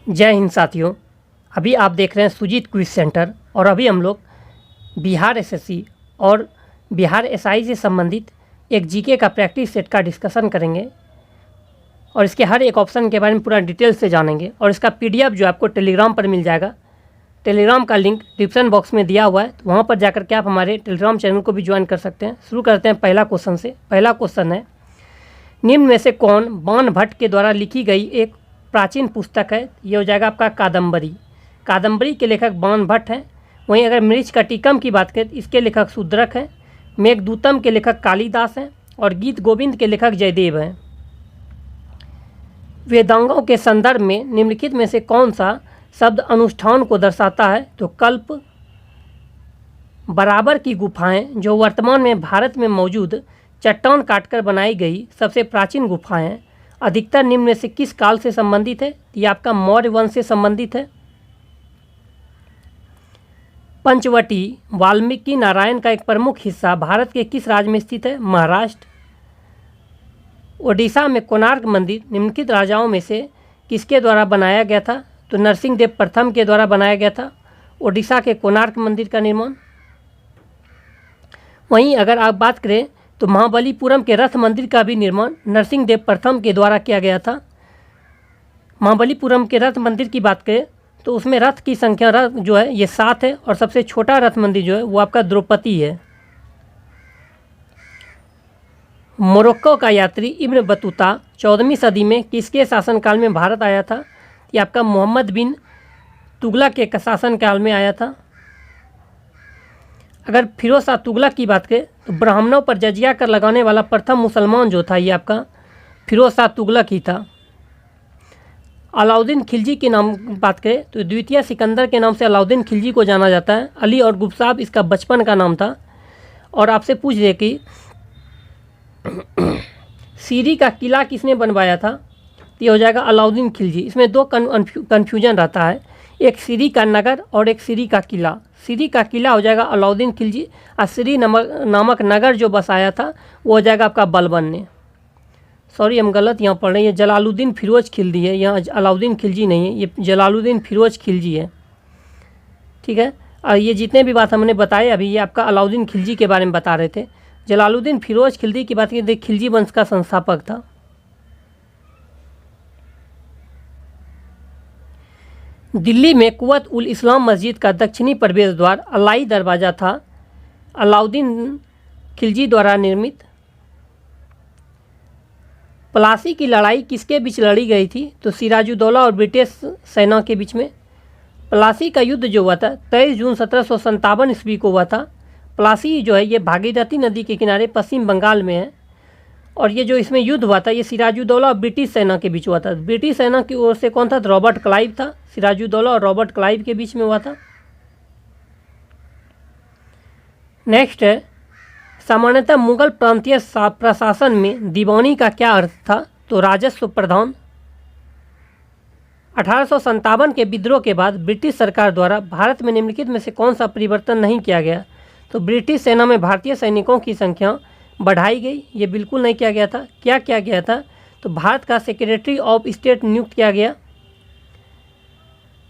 जय हिंद साथियों। अभी आप देख रहे हैं सुजीत क्विज सेंटर और अभी हम लोग बिहार एसएससी और बिहार एसआई से संबंधित एक जीके का प्रैक्टिस सेट का डिस्कशन करेंगे और इसके हर एक ऑप्शन के बारे में पूरा डिटेल से जानेंगे। और इसका पीडीएफ जो आपको टेलीग्राम पर मिल जाएगा, टेलीग्राम का लिंक डिस्क्रिप्शन बॉक्स में दिया हुआ है, तो वहाँ पर जाकर के आप हमारे टेलीग्राम चैनल को भी ज्वाइन कर सकते हैं। शुरू करते हैं पहला क्वेश्चन से। पहला क्वेश्चन है, निम्न में से कौन बाण भट्ट के द्वारा लिखी गई एक प्राचीन पुस्तक है? ये हो जाएगा आपका कादम्बरी। कादम्बरी के लेखक बाण भट्ट हैं। वहीं अगर मृच्छकटिकम की बात करें तो इसके लेखक शूद्रक हैं। मेघदूतम के लेखक कालिदास हैं और गीत गोविंद के लेखक जयदेव हैं। वेदांगों के संदर्भ में निम्नलिखित में से कौन सा शब्द अनुष्ठान को दर्शाता है? तो कल्प। बराबर की गुफाएं जो वर्तमान में भारत में मौजूद चट्टान काटकर बनाई गई सबसे प्राचीन गुफाएं हैं। अधिकतर निम्न में से किस काल से संबंधित है? ये आपका मौर्य वंश से संबंधित है। पंचवटी वाल्मीकि नारायण का एक प्रमुख हिस्सा भारत के किस राज्य में स्थित है? महाराष्ट्र। ओडिशा में कोणार्क मंदिर निम्नलिखित राजाओं में से किसके द्वारा बनाया गया था? तो नरसिंह देव प्रथम के द्वारा बनाया गया था ओडिशा के कोणार्क मंदिर का निर्माण। वहीं अगर आप बात करें तो महाबलीपुरम के रथ मंदिर का भी निर्माण नरसिंह देव प्रथम के द्वारा किया गया था। महाबलीपुरम के रथ मंदिर की बात करें तो उसमें रथ की संख्या जो है ये 7 है और सबसे छोटा रथ मंदिर जो है वो आपका द्रौपदी है। मोरक्को का यात्री इब्न बतूता 14वीं सदी में किसके शासनकाल में भारत आया था? ये आपका मोहम्मद बिन तुगलक के शासनकाल में आया था। अगर फिरोज शाह तुगलक की बात करें तो ब्राह्मणों पर जजिया कर लगाने वाला प्रथम मुसलमान जो था ये आपका फिरोज शाह तुगलक ही था। अलाउद्दीन खिलजी के नाम बात करें तो द्वितीय सिकंदर के नाम से अलाउद्दीन खिलजी को जाना जाता है। अली और गुफ्ताब इसका बचपन का नाम था। और आपसे पूछ रहे कि सीरी का किला किसने बनवाया था? तो ये हो जाएगा अलाउद्दीन खिलजी। इसमें दो कन्फ्यूजन रहता है, एक सीरी का नगर और एक सीरी का किला। सीरी का किला हो जाएगा अलाउद्दीन खिलजी और सीरी नामक नगर जो बसाया था वो हो जाएगा आपका बलबन ने। सॉरी हम गलत यहाँ पढ़ रहे हैं, ये जलालुद्दीन फिरोज खिलजी है, यहाँ अलाउद्दीन खिलजी नहीं है, ये जलालुद्दीन फिरोज खिलजी है। ठीक है। और ये जितने भी बात हमने बताए अभी ये आपका अलाउद्दीन खिलजी के बारे में बता रहे थे। जलालुद्दीन फिरोज खिलजी की बात की खिलजी वंश का संस्थापक था। दिल्ली में कुवत उल इस्लाम मस्जिद का दक्षिणी प्रवेश द्वार अलाई दरवाज़ा था अलाउद्दीन खिलजी द्वारा निर्मित। प्लासी की लड़ाई किसके बीच लड़ी गई थी? तो सिराजुद्दौला और ब्रिटिश सेना के बीच में। प्लासी का युद्ध जो हुआ था 23 जून 1757 ईस्वी को हुआ था। प्लासी जो है ये भागीरथी नदी के किनारे पश्चिम बंगाल में है। और ये जो इसमें युद्ध हुआ था ये सिराजुद्दौला और ब्रिटिश सेना के बीच हुआ था। ब्रिटिश सेना की ओर से कौन था? रॉबर्ट क्लाइव था। सिराजुद्दौला और रॉबर्ट क्लाइव के बीच में हुआ था। नेक्स्ट है, सामान्यतः मुगल प्रांतीय प्रशासन में दीवानी का क्या अर्थ था? तो राजस्व प्रधान। 1857 के विद्रोह के बाद ब्रिटिश सरकार द्वारा भारत में निम्नलिखित में से कौन सा परिवर्तन नहीं किया गया? तो ब्रिटिश सेना में भारतीय सैनिकों की संख्या बढ़ाई गई, ये बिल्कुल नहीं किया गया था। क्या किया गया था? तो भारत का सेक्रेटरी ऑफ स्टेट नियुक्त किया गया।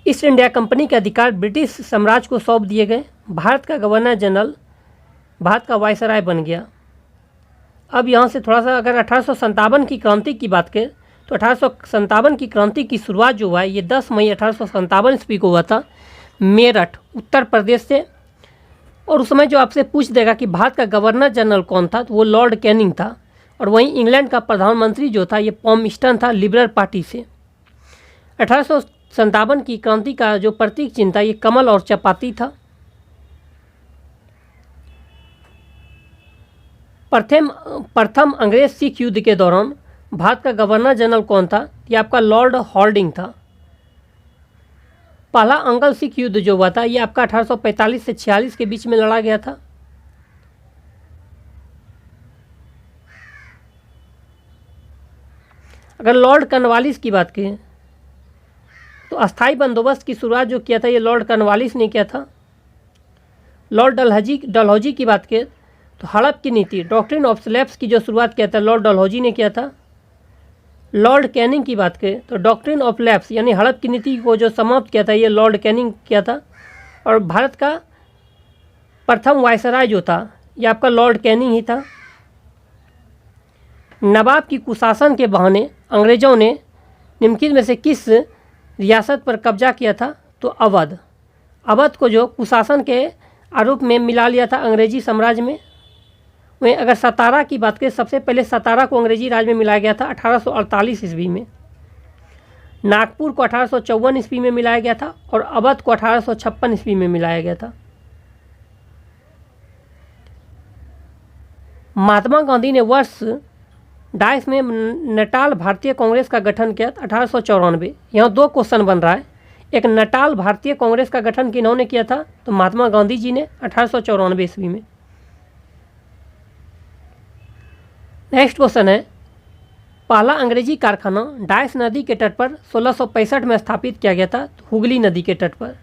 ईस्ट इंडिया कंपनी के अधिकार ब्रिटिश साम्राज्य को सौंप दिए गए। भारत का गवर्नर जनरल भारत का वायसराय बन गया। अब यहाँ से थोड़ा सा अगर 1857 की क्रांति की बात करें तो 1857 की क्रांति की शुरुआत जो हुआ है ये 10 मई 1857 ईस्वी को हुआ था मेरठ उत्तर प्रदेश से। और उस समय जो आपसे पूछ देगा कि भारत का गवर्नर जनरल कौन था, तो वो लॉर्ड कैनिंग था। और वहीं इंग्लैंड का प्रधानमंत्री जो था ये पॉम्स्टन था लिबरल पार्टी से। 1857 की क्रांति का जो प्रतीक चिन्ह था ये कमल और चपाती था। प्रथम अंग्रेज सिख युद्ध के दौरान भारत का गवर्नर जनरल कौन था? ये आपका लॉर्ड हॉल्डिंग था। पहला अंग्ल सिख युद्ध जो हुआ था ये आपका 1845 से 46 के बीच में लड़ा गया था। अगर लॉर्ड कॉर्नवालिस की बात करें तो अस्थाई बंदोबस्त की शुरुआत जो किया था ये लॉर्ड कॉर्नवालिस ने किया था। लॉर्ड डलहौजी की बात करें तो हड़प की नीति डॉक्ट्रिन ऑफ स्लैब्स की जो शुरुआत किया था लॉर्ड डलहौजी ने किया था। लॉर्ड कैनिंग की बात करें तो डॉक्ट्रिन ऑफ लैप्स यानी हड़प की नीति को जो समाप्त किया था ये लॉर्ड कैनिंग किया था। और भारत का प्रथम वायसराय जो था ये आपका लॉर्ड कैनिंग ही था। नवाब की कुशासन के बहाने अंग्रेज़ों ने निम्नलिखित में से किस रियासत पर कब्जा किया था? तो अवध। अवध को जो कुशासन के आरोप में मिला लिया था अंग्रेजी साम्राज्य में। वहीं अगर सतारा की बात करें, सबसे पहले सतारा को अंग्रेजी राज में मिलाया गया था 1848 ईस्वी में। नागपुर को 1854 ईस्वी में मिलाया गया था और अवध को 1856 ईस्वी में मिलाया गया था। महात्मा गांधी ने वर्ष 22 में नटाल भारतीय कांग्रेस का गठन किया 1894। यहाँ दो क्वेश्चन बन रहा है, एक नटाल भारतीय कांग्रेस का गठन किन्होंने किया था? तो महात्मा गांधी जी ने 1894 ईस्वी में। नेक्स्ट क्वेश्चन है, पहला अंग्रेजी कारखाना डाइस नदी के तट पर 1665 में स्थापित किया गया था, तो हुगली नदी के तट पर।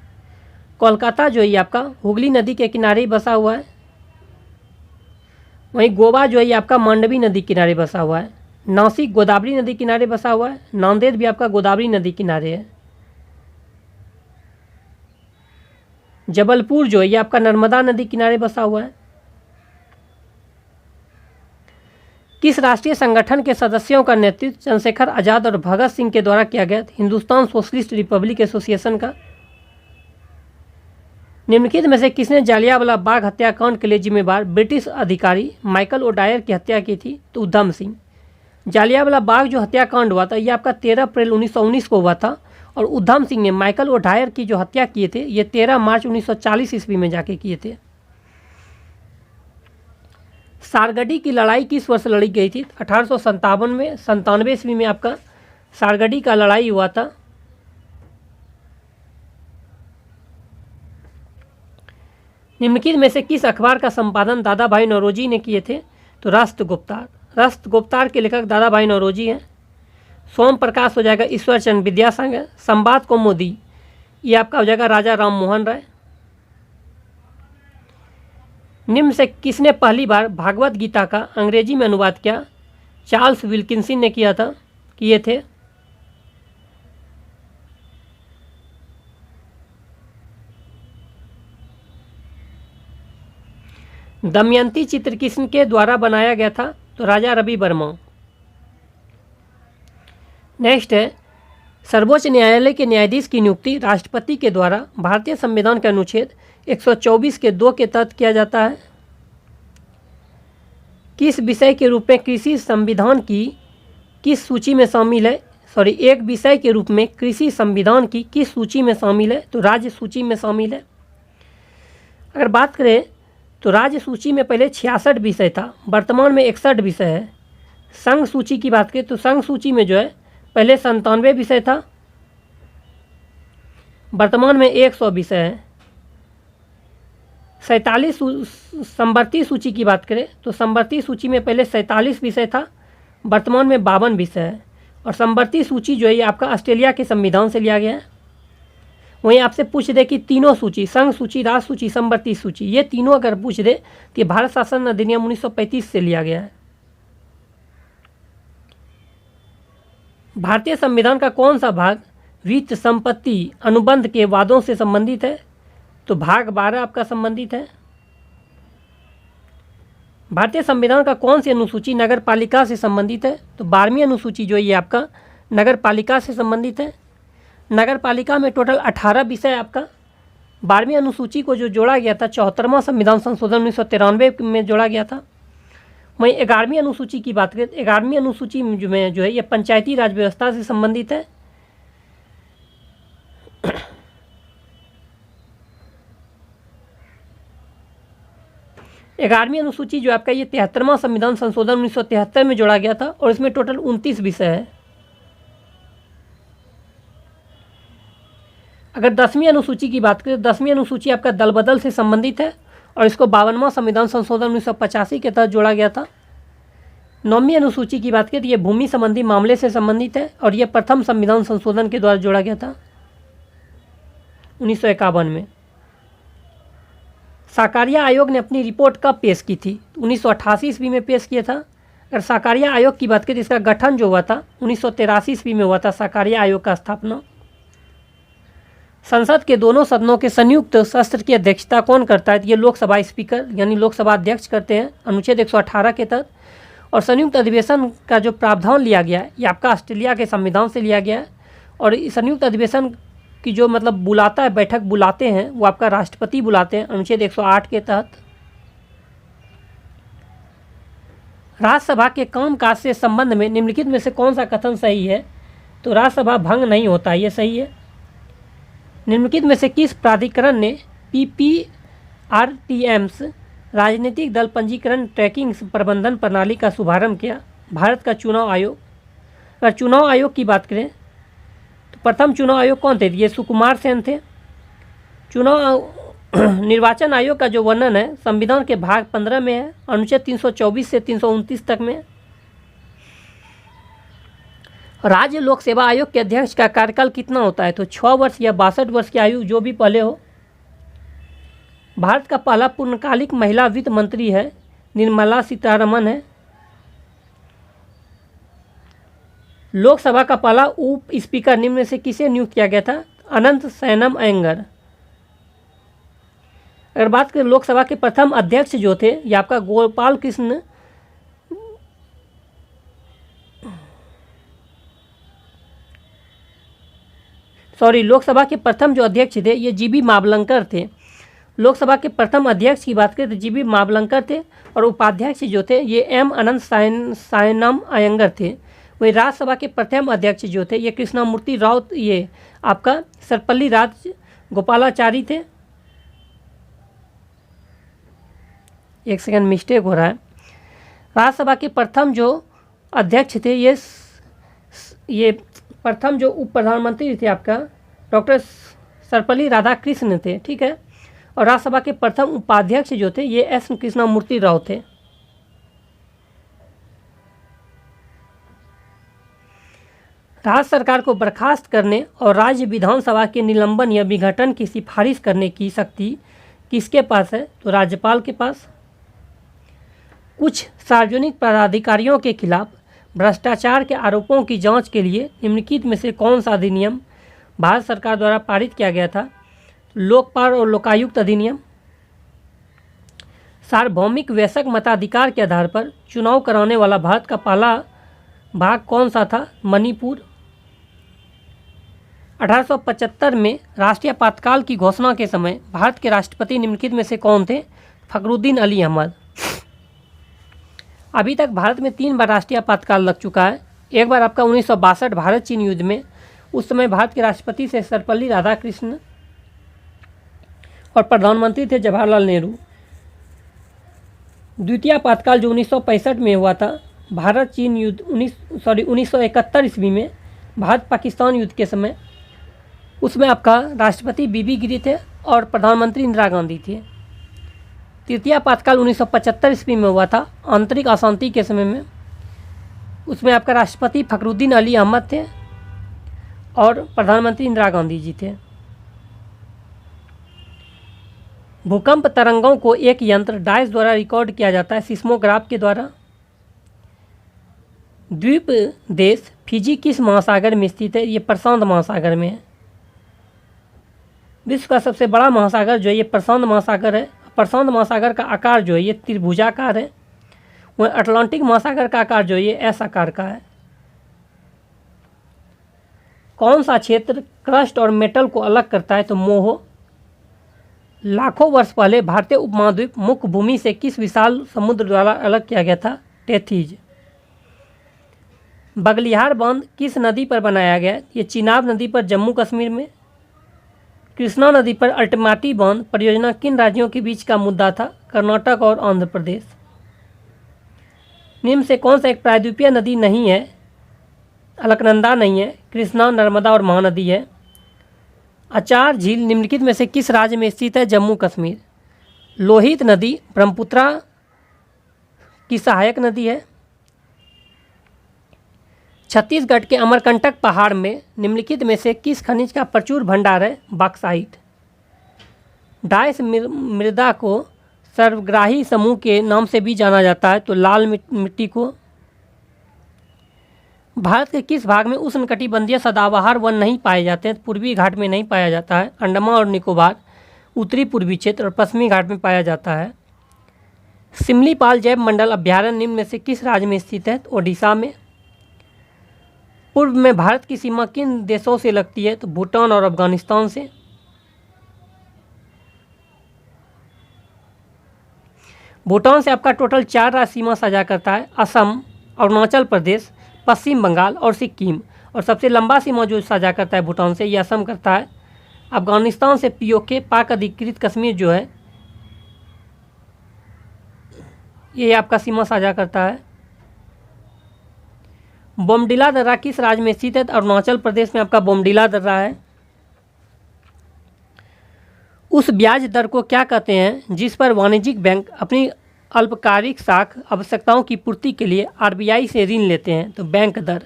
कोलकाता जो है आपका हुगली नदी के किनारे ही बसा हुआ है। वहीं गोवा जो है आपका मांडवी नदी किनारे बसा हुआ है। नासिक गोदावरी नदी किनारे बसा हुआ है। नांदेड़ भी आपका गोदावरी नदी किनारे है। जबलपुर जो है आपका नर्मदा नदी किनारे बसा हुआ है। किस राष्ट्रीय संगठन के सदस्यों का नेतृत्व चंद्रशेखर आज़ाद और भगत सिंह के द्वारा किया गया? हिंदुस्तान सोशलिस्ट रिपब्लिक एसोसिएशन का। निम्नलिखित में से किसने जालियांवाला बाग हत्याकांड के लिए जिम्मेदार ब्रिटिश अधिकारी माइकल ओडायर की हत्या की थी? तो उधम सिंह। जालियांवाला बाग जो हत्याकांड हुआ था ये आपका 13 अप्रैल 1919 को हुआ था और उधम सिंह ने माइकल ओडायर की जो हत्या किए थे ये 13 मार्च 1940 ईस्वी में जाके किए थे। सारगढ़ी की लड़ाई किस वर्ष लड़ी गई थी? 1857 में। 97 ईस्वी में आपका सारगढ़ी का लड़ाई हुआ था। निम्नलिखित में से किस अखबार का संपादन दादा भाई नौरोजी ने किए थे? तो राष्ट्रगुप्तार। राष्ट्रगुप्तार के लेखक दादा भाई नौरोजी हैं। सोम प्रकाश हो जाएगा ईश्वर चंद्र विद्यासागर। संवाद कौमुदी ये आपका हो जाएगा राजा राम मोहन राय। निम्न से किसने पहली बार भागवत गीता का अंग्रेजी में अनुवाद किया? चार्ल्स विल्किंसन ने किए थे। दमयंती चित्र किसके द्वारा बनाया गया था? तो राजा रवि वर्मा। नेक्स्ट है, सर्वोच्च न्यायालय के न्यायाधीश की नियुक्ति राष्ट्रपति के द्वारा भारतीय संविधान के अनुच्छेद 124 के 2 के तहत किया जाता है। किस विषय के रूप में कृषि संविधान की किस सूची में शामिल है? एक विषय के रूप में कृषि संविधान की किस सूची में शामिल है? तो राज्य सूची में शामिल है। अगर बात करें तो राज्य सूची में पहले 66 विषय था, वर्तमान में 61 विषय है। संघ सूची की बात करें तो संघ सूची में जो है पहले 97 विषय था, वर्तमान में 100 विषय है। 47 संवर्ती सूची की बात करें तो संवर्ती सूची में पहले 47 विषय था, वर्तमान में 52 विषय है। और संवर्ती सूची जो है ये आपका ऑस्ट्रेलिया के संविधान से लिया गया है। वहीं आपसे पूछ दे कि तीनों सूची, संघ सूची, राष्ट्र सूची, संवर्ती सूची, ये तीनों अगर पूछ दे तो ये भारत शासन अधिनियम 1935 से लिया गया है। भारतीय संविधान का कौन सा भाग वित्त संपत्ति अनुबंध के वादों से संबंधित है? तो भाग 12 आपका संबंधित है। भारतीय संविधान का कौन सी अनुसूची नगर पालिका से संबंधित है? तो 12वीं अनुसूची जो है ये आपका नगर पालिका से संबंधित है। नगर पालिका में टोटल 18 विषय आपका 12वीं अनुसूची को जो जोड़ा गया था 74वां संविधान संशोधन 1993 में जोड़ा गया था। वहीं 11वीं अनुसूची की बात करें, 11वीं अनुसूची में जो है ये पंचायती राज व्यवस्था से संबंधित है। ग्यारहवीं अनुसूची जो आपका ये 73वां संविधान संशोधन 1973 में जोड़ा गया था और इसमें टोटल 29 विषय है। अगर 10वीं अनुसूची की बात करें, 10वीं अनुसूची आपका दल बदल से संबंधित है और इसको 52वां संविधान संशोधन 1985 के तहत जोड़ा गया था। 9वीं अनुसूची की बात करें तो ये भूमि संबंधी मामले से संबंधित है और यह प्रथम संविधान संशोधन के द्वारा जोड़ा गया था 1951 में। साकारिया आयोग ने अपनी रिपोर्ट कब पेश की थी? 1988 ईस्वी में पेश किया था। अगर साकारिया आयोग की बात करें तो इसका गठन जो हुआ था 1983 ईस्वी में हुआ था साकारिया आयोग का स्थापना। संसद के दोनों सदनों के संयुक्त सत्र की अध्यक्षता कौन करता है? तो ये लोकसभा स्पीकर यानी लोकसभा अध्यक्ष करते हैं अनुच्छेद 118 के तहत। और संयुक्त अधिवेशन का जो प्रावधान लिया गया है ये आपका ऑस्ट्रेलिया के संविधान से लिया गया है। और इस संयुक्त अधिवेशन की जो मतलब बुलाता है, बैठक बुलाते हैं, वो आपका राष्ट्रपति बुलाते हैं अनुच्छेद 108 के तहत। राज्यसभा के कामकाज से संबंध में निम्नलिखित में से कौन सा कथन सही है? तो राज्यसभा भंग नहीं होता, ये सही है। निम्नलिखित में से किस प्राधिकरण ने PPRTMS राजनीतिक दल पंजीकरण ट्रैकिंग प्रबंधन प्रणाली का शुभारंभ किया? भारत का चुनाव आयोग। अगर चुनाव आयोग की बात करें तो प्रथम चुनाव आयोग कौन थे? ये सुकुमार सेन थे। निर्वाचन आयोग का जो वर्णन है संविधान के भाग 15 में है, अनुच्छेद 324 से 329 तक में। राज्य लोक सेवा आयोग के अध्यक्ष का कार्यकाल कितना होता है? तो 6 वर्ष या 62 वर्ष की आयु, जो भी पहले हो। भारत का पहला पूर्णकालिक महिला वित्त मंत्री है निर्मला सीतारमण है। लोकसभा का पहला उप स्पीकर निम्न में से किसे नियुक्त किया गया था? अनंत सैनम अयंगर। अगर बात करें लोकसभा के प्रथम अध्यक्ष जो थे ये आपका गोपाल कृष्ण लोकसभा के प्रथम जो अध्यक्ष थे ये जीबी मावलंकर थे। लोकसभा के प्रथम अध्यक्ष की बात करें तो जीबी मावलंकर थे और उपाध्यक्ष जो थे ये एम अनंत सायनम अयंगर थे। वही राज्यसभा के प्रथम अध्यक्ष जो थे ये कृष्णामूर्ति राव, ये आपका सर्वपल्ली राज गोपालाचारी थे। एक सेकंड मिस्टेक हो रहा है। राज्यसभा के प्रथम जो अध्यक्ष थे ये प्रथम जो उप प्रधानमंत्री थे आपका डॉक्टर सर्वपल्ली राधाकृष्ण थे, ठीक है। और राज्यसभा के प्रथम उपाध्यक्ष जो थे ये एस कृष्णामूर्ति राव थे। राज्य सरकार को बर्खास्त करने और राज्य विधानसभा के निलंबन या विघटन की सिफारिश करने की शक्ति किसके पास है? तो राज्यपाल के पास। कुछ सार्वजनिक पदाधिकारियों के खिलाफ भ्रष्टाचार के आरोपों की जांच के लिए निम्नलिखित में से कौन सा अधिनियम भारत सरकार द्वारा पारित किया गया था? लोकपाल और लोकायुक्त अधिनियम। सार्वभौमिक वयस्क मताधिकार के आधार पर चुनाव कराने वाला भारत का पहला भाग कौन सा था? मणिपुर। 1875 में राष्ट्रीय आपातकाल की घोषणा के समय भारत के राष्ट्रपति निम्नलिखित में से कौन थे? फखरुद्दीन अली अहमद। अभी तक भारत में 3 बार राष्ट्रीय आपातकाल लग चुका है। एक बार आपका 1962 भारत चीन युद्ध में, उस समय भारत के राष्ट्रपति थे सर्वपल्ली राधाकृष्ण और प्रधानमंत्री थे जवाहरलाल नेहरू। द्वितीय आपातकाल जो 1965 में हुआ था भारत चीन युद्ध 1971 ईस्वी में भारत पाकिस्तान युद्ध के समय, उसमें आपका राष्ट्रपति बीबी गिरी थे और प्रधानमंत्री इंदिरा गांधी थे। तृतीय आपातकाल 1975 ईस्वी में हुआ था आंतरिक अशांति के समय में, उसमें आपका राष्ट्रपति फखरुद्दीन अली अहमद थे और प्रधानमंत्री इंदिरा गांधी जी थे। भूकंप तरंगों को एक यंत्र डायस द्वारा रिकॉर्ड किया जाता है सिस्मोग्राफ के द्वारा। द्वीप देश फिजी किस महासागर में स्थित है? ये प्रशांत महासागर में है। विश्व का सबसे बड़ा महासागर जो है ये प्रशांत महासागर है। प्रशांत महासागर का आकार जो है ये त्रिभुजाकार है। वह अटलांटिक महासागर का आकार जो है ये एस आकार का है। कौन सा क्षेत्र क्रस्ट और मेटल को अलग करता है? तो मोह। लाखों वर्ष पहले भारतीय उपमहाद्वीप मुख्य भूमि से किस विशाल समुद्र द्वारा अलग किया गया था? टेथीज। बगलिहार बांध किस नदी पर बनाया गया? ये चिनाब नदी पर जम्मू कश्मीर में। कृष्णा नदी पर अल्टमाटी बांध परियोजना किन राज्यों के बीच का मुद्दा था? कर्नाटक और आंध्र प्रदेश। निम्न से कौन सा एक प्रायद्वीपीय नदी नहीं है? अलकनंदा नहीं है, कृष्णा, नर्मदा और महानदी है। अचार झील निम्नलिखित में से किस राज्य में स्थित है? जम्मू कश्मीर। लोहित नदी ब्रह्मपुत्रा की सहायक नदी है। छत्तीसगढ़ के अमरकंटक पहाड़ में निम्नलिखित में से किस खनिज का प्रचुर भंडार है? बॉक्साइट। डायस मृदा को सर्वग्राही समूह के नाम से भी जाना जाता है, तो लाल मिट्टी को। भारत के किस भाग में उष्णकटिबंधीय सदाबहार वन नहीं पाए जाते हैं? पूर्वी घाट में नहीं पाया जाता है, अंडमान और निकोबार, उत्तरी पूर्वी क्षेत्र और पश्चिमी घाट में पाया जाता है। सिमलीपाल जैव मंडल अभ्यारण्य निम्न में से किस राज्य में स्थित है? तो ओडिशा में। पूर्व में भारत की सीमा किन देशों से लगती है? तो भूटान और अफगानिस्तान से। भूटान से आपका टोटल 4 राज्य सीमा साझा करता है, असम, अरुणाचल प्रदेश, पश्चिम बंगाल और सिक्किम। और सबसे लंबा सीमा जो साझा करता है भूटान से, ये असम करता है। अफगानिस्तान से पीओके पाक अधिकृत कश्मीर जो है ये आपका सीमा साझा करता है। बोमडिला दर्रा किस राज्य में स्थित है? अरुणाचल प्रदेश में आपका बोमडिला दर्रा है। उस ब्याज दर को क्या कहते हैं जिस पर वाणिज्यिक बैंक अपनी अल्पकालिक साख आवश्यकताओं की पूर्ति के लिए आरबीआई से ऋण लेते हैं? तो बैंक दर।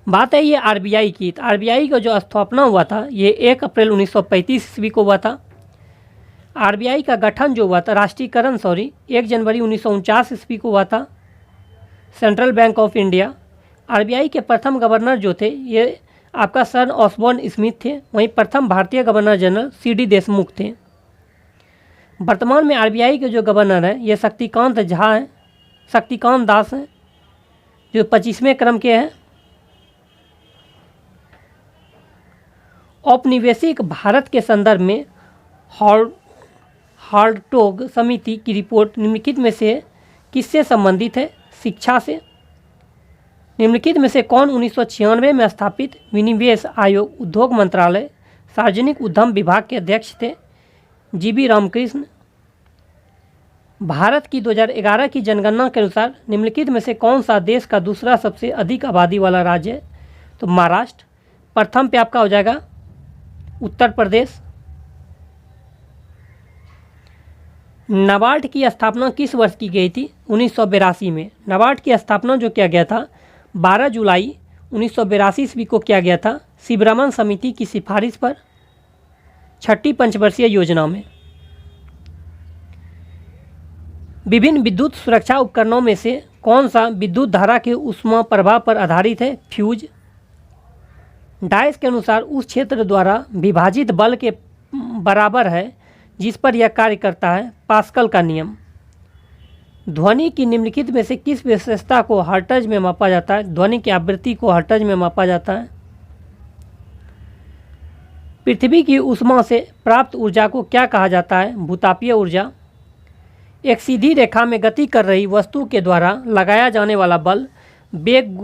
बात है ये आरबीआई की। तो आरबीआई का जो स्थापना हुआ था ये 1 अप्रैल 1935 ईस्वी को हुआ था। आरबीआई का गठन जो हुआ था, राष्ट्रीयकरण 1 जनवरी 1949 ईस्वी को हुआ था, central bank of India. RBI के प्रथम गवर्नर जो थे ये आपका सर ऑसबॉर्न स्मिथ थे। वहीं प्रथम भारतीय गवर्नर जनरल सीडी देशमुख थे। वर्तमान में आरबीआई के जो गवर्नर हैं ये शक्तिकांत झा हैं, शक्तिकांत दास हैं, जो 25वें क्रम के हैं। औपनिवेशिक भारत के संदर्भ में हार्टोग समिति की रिपोर्ट निम्नलिखित में से किससे संबंधित है? शिक्षा से। निम्नलिखित में से कौन 1996 में स्थापित विनिवेश आयोग उद्योग मंत्रालय सार्वजनिक उद्यम विभाग के अध्यक्ष थे? जीबी रामकृष्ण। भारत की 2011 की जनगणना के अनुसार निम्नलिखित में से कौन सा देश का दूसरा सबसे अधिक आबादी वाला राज्य है? तो महाराष्ट्र। प्रथम पे आपका हो जाएगा उत्तर प्रदेश। नाबार्ड की स्थापना किस वर्ष की गई थी? 1982 में। नाबार्ड की स्थापना जो किया गया था 12 जुलाई 1982 ईस्वी को किया गया था शिवरमन समिति की सिफारिश पर, 6ठी पंचवर्षीय योजना में। विभिन्न विद्युत सुरक्षा उपकरणों में से कौन सा विद्युत धारा के ऊष्मा प्रभाव पर आधारित है? फ्यूज। डाइस के अनुसार उस क्षेत्र द्वारा विभाजित बल के बराबर है जिस पर यह कार्य करता है, पास्कल का नियम। ध्वनि की निम्नलिखित में से किस विशेषता को हर्ट्ज में मापा जाता है? ध्वनि की आवृत्ति को हर्ट्ज में मापा जाता है। पृथ्वी की ऊष्मा से प्राप्त ऊर्जा को क्या कहा जाता है? भूतापीय ऊर्जा। एक सीधी रेखा में गति कर रही वस्तु के द्वारा लगाया जाने वाला बल वेग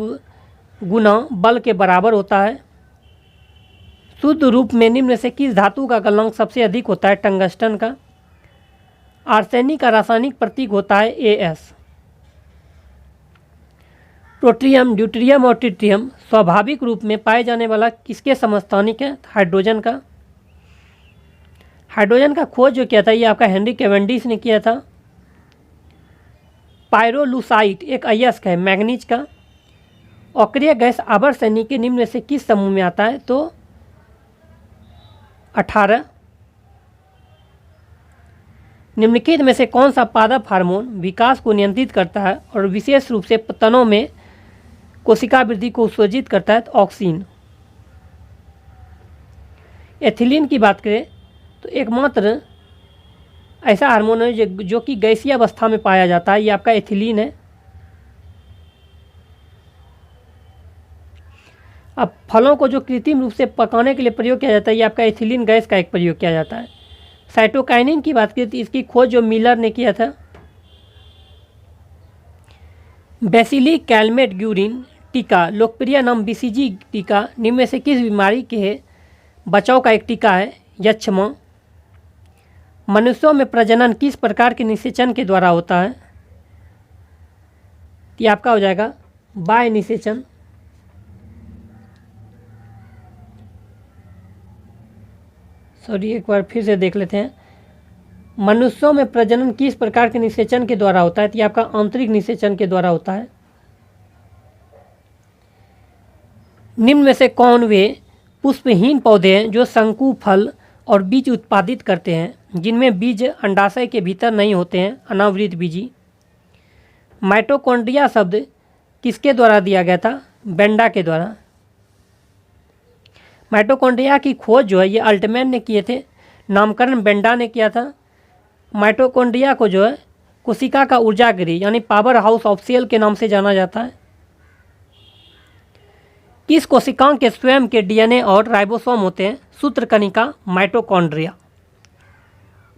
गुना बल के बराबर होता है। शुद्ध रूप में निम्न से किस धातु का गलनांक सबसे अधिक होता है? टंगस्टन का। आर्सेनिक का रासायनिक प्रतीक होता है AS। प्रोट्रियम, ड्यूटेरियम और ट्रिटियम स्वाभाविक रूप में पाए जाने वाला किसके समस्थानिक है? हाइड्रोजन का। हाइड्रोजन का खोज जो किया था ये आपका हेनरी कैवेंडिश ने किया था। पायरोलुसाइट एक अयस्क है मैग्नीज का। अक्रिय गैस आवर्तनी के निम्न में से किस समूह में आता है? तो 18। निम्नलिखित में से कौन सा पादप हार्मोन विकास को नियंत्रित करता है और विशेष रूप से तनों में कोशिका वृद्धि को उत्सर्जित करता है? तो ऑक्सीन। एथिलीन की बात करें तो एकमात्र ऐसा हार्मोन है जो कि गैसीय अवस्था में पाया जाता है, ये आपका एथिलीन है। अब फलों को जो कृत्रिम रूप से पकाने के लिए प्रयोग किया जाता है ये आपका एथिलीन गैस का एक प्रयोग किया जाता है। साइटोकाइनिन की बात करें तो इसकी खोज जो मिलर ने किया था। बेसिली कैलमेट ग्यूरिन टीका लोकप्रिय नाम BCG टीका निम्न में से किस बीमारी के बचाव का एक टीका है? यक्ष्मा। मनुष्यों में प्रजनन किस प्रकार के निषेचन के द्वारा होता है? ये आपका हो जाएगा बाह्य निषेचन। एक बार फिर से देख लेते हैं। मनुष्यों में प्रजनन किस प्रकार के निषेचन के द्वारा होता है? तो ये आपका आंतरिक निषेचन के द्वारा होता है। निम्न में से कौन वे पुष्पहीन पौधे हैं जो शंकु फल और बीज उत्पादित करते हैं, जिनमें बीज अंडाशय के भीतर नहीं होते हैं? अनावृत बीजी। माइटोकॉन्ड्रिया शब्द किसके द्वारा दिया गया था? बेंडा के द्वारा। माइटोकॉन्ड्रिया की खोज जो है ये अल्टमैन ने किए थे, नामकरण बेंडा ने किया था। माइटोकॉन्ड्रिया को जो है कोशिका का ऊर्जा गृह यानी पावर हाउस ऑफ सेल के नाम से जाना जाता है। किस कोशिकाओं के स्वयं के डीएनए और राइबोसोम होते हैं? सूत्रकणिका, माइटोकॉन्ड्रिया।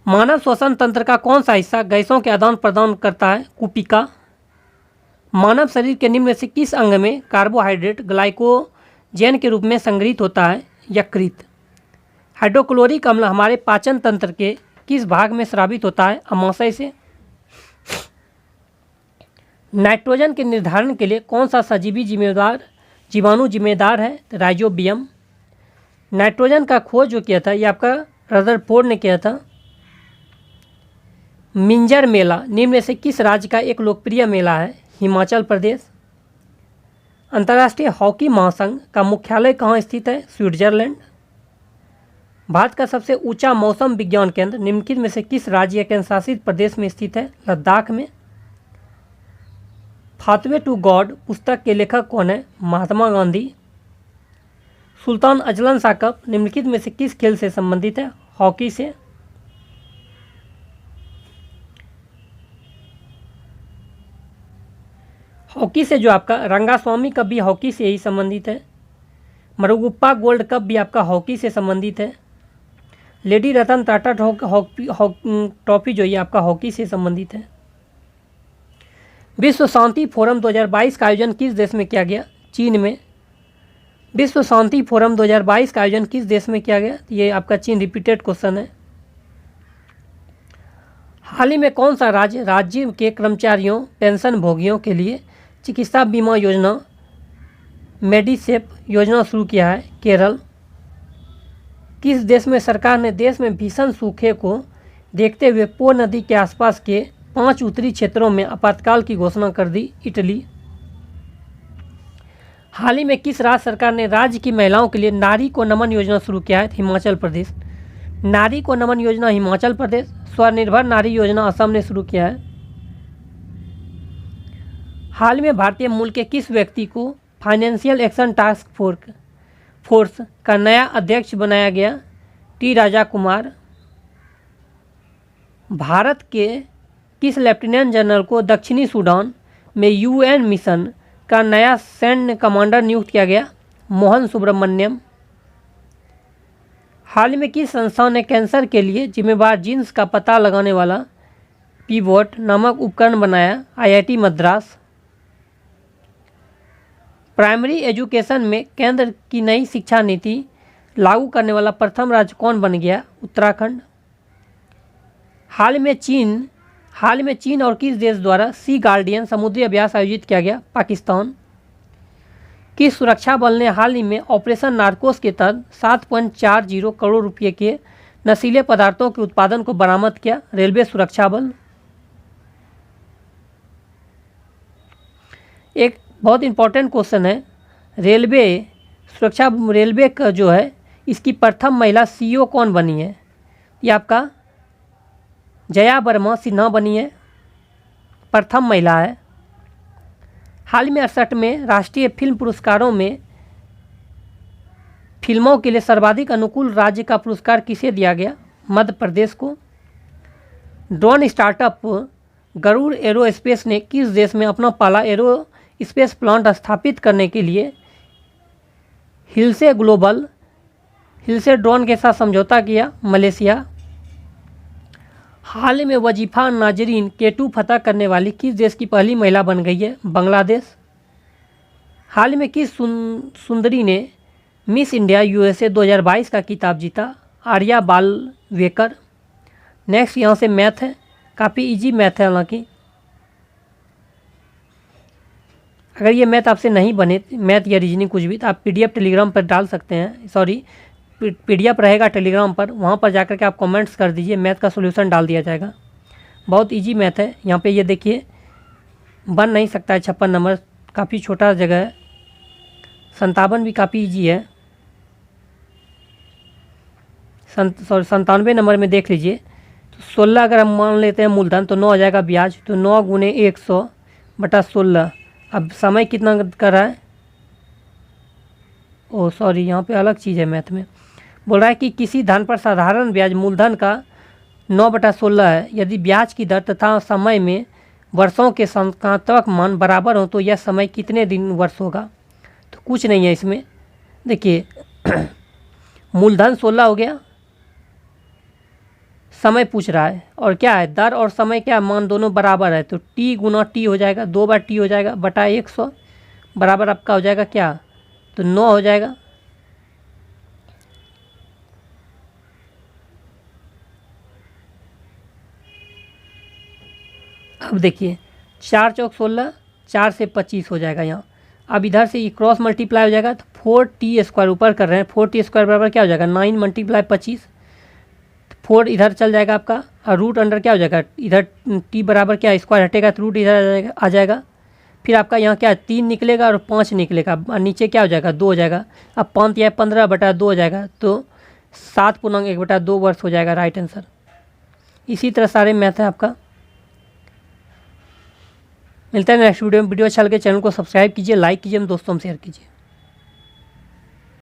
मानव श्वसन तंत्र का कौन सा हिस्सा गैसों के आदान प्रदान करता है? कुपिका। मानव शरीर के निम्न में से किस अंग में कार्बोहाइड्रेट ग्लाइकोजेन के रूप में संग्रहित होता है? यकृत। हाइड्रोक्लोरिक अम्ल हमारे पाचन तंत्र के किस भाग में स्रावित होता है? अमाशय से। नाइट्रोजन के निर्धारण के लिए कौन सा सजीवी जीवाणु जिम्मेदार है? राइजोबियम। नाइट्रोजन का खोज जो किया था ये आपका रदरफोर्ड ने किया था। मिंजर मेला निम्न में से किस राज्य का एक लोकप्रिय मेला है? हिमाचल प्रदेश। अंतर्राष्ट्रीय हॉकी महासंघ का मुख्यालय कहाँ स्थित है? स्विट्जरलैंड। भारत का सबसे ऊंचा मौसम विज्ञान केंद्र निम्नलिखित में से किस राज्य या केंद्र शासित प्रदेश में स्थित है? लद्दाख में। पाथवे टू गॉड पुस्तक के लेखक कौन है? Mahatma Gandhi. Sultan Azlan Shah cup निम्नलिखित में से किस खेल से संबंधित है? हॉकी से। हॉकी से जो आपका रंगास्वामी कप भी हॉकी से ही संबंधित है। मरुगुप्पा गोल्ड कप भी आपका हॉकी से संबंधित है। लेडी रतन टाटा ट्रॉफी जो ये आपका हॉकी से संबंधित है। विश्व शांति फोरम 2022 का आयोजन किस देश में किया गया? चीन में। विश्व शांति फोरम 2022 का आयोजन किस देश में किया गया? ये आपका चीन। रिपीटेड क्वेश्चन है। हाल ही में कौन सा राज्य के कर्मचारियों पेंशन भोगियों के लिए चिकित्सा बीमा योजना मेडिसेप योजना शुरू किया है? केरल। किस देश में सरकार ने देश में भीषण सूखे को देखते हुए पो नदी के आसपास के 5 उत्तरी क्षेत्रों में आपातकाल की घोषणा कर दी? इटली। हाल ही में किस राज्य सरकार ने राज्य की महिलाओं के लिए नारी को नमन योजना शुरू किया है? हिमाचल प्रदेश। नारी को नमन योजना हिमाचल प्रदेश। स्वनिर्भर नारी योजना असम ने शुरू किया है। हाल में भारतीय मूल के किस व्यक्ति को फाइनेंशियल एक्शन टास्क फोर्स का नया अध्यक्ष बनाया गया? टी राजा कुमार। भारत के किस लेफ्टिनेंट जनरल को दक्षिणी सूडान में यूएन मिशन का नया सैन्य कमांडर नियुक्त किया गया? मोहन सुब्रमण्यम। हाल में किस संस्थान ने कैंसर के लिए जिम्मेवार जीन्स का पता लगाने वाला पीवोट नामक उपकरण बनाया? आईआईटी मद्रास। प्राइमरी एजुकेशन में केंद्र की नई शिक्षा नीति लागू करने वाला प्रथम राज्य कौन बन गया? उत्तराखंड। हाल में चीन और किस देश द्वारा सी गार्डियन समुद्री अभ्यास आयोजित किया गया? पाकिस्तान। किस सुरक्षा बल ने हाल ही में ऑपरेशन नार्कोस के तहत 7.40 करोड़ रुपये के नशीले पदार्थों के उत्पादन को बरामद किया? रेलवे सुरक्षा बल। एक बहुत इंपॉर्टेंट क्वेश्चन है, रेलवे का जो है इसकी प्रथम महिला सीईओ कौन बनी है? ये आपका जया वर्मा सिन्हा बनी है, प्रथम महिला है। हाल में 68 में राष्ट्रीय फिल्म पुरस्कारों में फिल्मों के लिए सर्वाधिक अनुकूल राज्य का पुरस्कार किसे दिया गया? मध्य प्रदेश को। ड्रोन स्टार्टअप गरुड़ एरोस्पेस ने किस देश में अपना पहला एरो स्पेस प्लांट स्थापित करने के लिए हिलसे ड्रोन के साथ समझौता किया? मलेशिया। हाल में वजीफा नाजरीन K2 फतह करने वाली किस देश की पहली महिला बन गई है? बांग्लादेश। हाल में किस सुंदरी ने मिस इंडिया USA 2022 का खिताब जीता? आर्या बालवेकर। नेक्स्ट यहाँ से मैथ है, काफ़ी इजी मैथ है। हालांकि अगर ये मैथ आपसे नहीं बने, मैथ या रीजनिंग कुछ भी, तो आप PDF टेलीग्राम पर डाल सकते हैं। सॉरी, PDF रहेगा टेलीग्राम पर, वहाँ पर जाकर के आप कमेंट्स कर दीजिए, मैथ का सॉल्यूशन डाल दिया जाएगा। बहुत इजी मैथ है। यहाँ पे ये देखिए, बन नहीं सकता है 56 नंबर, काफ़ी छोटा जगह है। 57 भी काफ़ी इजी है। 97 नंबर में देख लीजिए, तो 16 अगर हम मान लेते हैं मूलधन तो 9 आ जाएगा ब्याज, तो 9 × 100 / 16। अब समय कितना कर रहा है? ओ सॉरी, यहाँ पे अलग चीज़ है मैथ में। बोल रहा है कि किसी धन पर साधारण ब्याज मूलधन का 9/16 है। यदि ब्याज की दर तथा समय में वर्षों के संख्यात्मक मान बराबर हो तो यह समय कितने दिन वर्ष होगा। तो कुछ नहीं है इसमें, देखिए मूलधन 16 हो गया, समय पूछ रहा है और क्या है, दर और समय क्या मान दोनों बराबर है, तो टी गुना टी हो जाएगा, 2 बार टी हो जाएगा बटा 100 बराबर आपका हो जाएगा क्या, तो 9 हो जाएगा। अब देखिए 4 चौक 16, 4 से 25 हो जाएगा यहाँ। अब इधर से ये क्रॉस मल्टीप्लाई हो जाएगा तो 4t² ऊपर कर रहे हैं, 4t² बराबर क्या हो जाएगा 9 × 25, 4 इधर चल जाएगा आपका और रूट अंडर क्या हो जाएगा, इधर t बराबर क्या स्क्वायर हटेगा तो रूट इधर आ जाएगा। फिर आपका यहाँ क्या 3 निकलेगा और 5 निकलेगा और नीचे क्या हो जाएगा 2 हो जाएगा। अब 5 या 15/2 हो जाएगा तो 7.1/2 वर्ष हो जाएगा राइट आंसर। इसी तरह सारे मैथ है आपका। मिलता है नेक्स्ट वीडियो में। वीडियो अच्छा लगे चैनल को सब्सक्राइब कीजिए, लाइक कीजिए, दोस्तों में शेयर कीजिए।